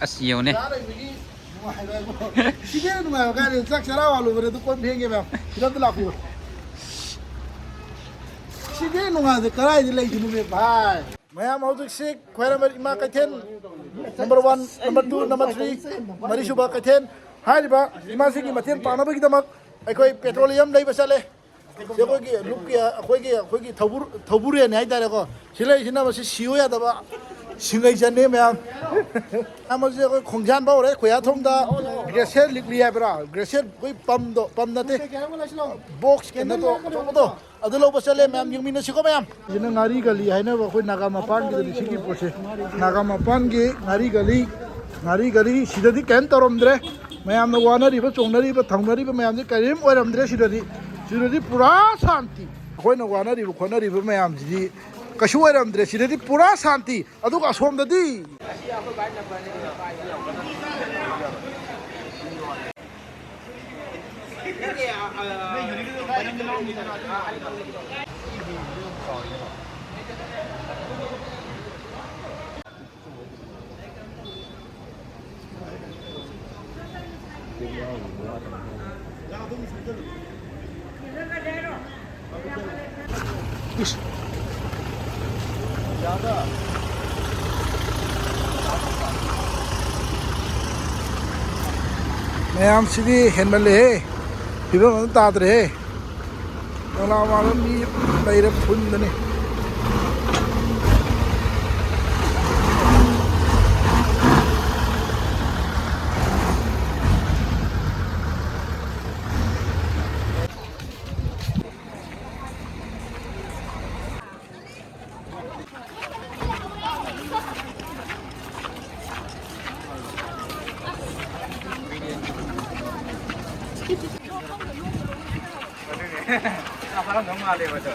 ꯑꯁ ꯌꯦꯡꯉꯨꯅꯦ 시계는 누가요? 가리 싹 자라와로 그래도 꽃 비행기면 이런데 라고 시계 누가데 가라이 레이지는 봐 मैम हौजिक खोरम इमा कैथेन नंबर 1 नंबर 2 नंबर 3 मरीसुबा कैथेन हारिबा इमा सिगी मथेन पानबगिदमक अखोय पेट्रोलियम लेबा चले अखोयगी लुक अखोयगी थौबुरेन हाइतारेको सिलै सिना मसि सियो यादबा सिंगै जने मैम आमजे अखोय खोंजान बावरे खोया थोंदा ग्रेसेर लिकलिया ब्रा ग्रेसेर कोई पम नते बॉक्स के नतो तो अदु लोबा चले मैम यंगमिन सिको मैम जिना ngari gali haina ba khoi naga mapan gi sigi pose naga mapan gi ngari gali sidadi ken toromdre ma'am न वानरी बा चोंगनरी बा थांगनरी बा मैम जे करीम ओरमद्रे सिददी पूरा शांति अखोय न वानरी बा खोनरी बा मैम जी कशु ओरमद्रे सिददी पूरा शांति अदुगा असोमददी मैम सिदी हेनमले फिबम तादरे ओला वाला मी लेरे फुंदने 사람 너무 많아요, 맞죠?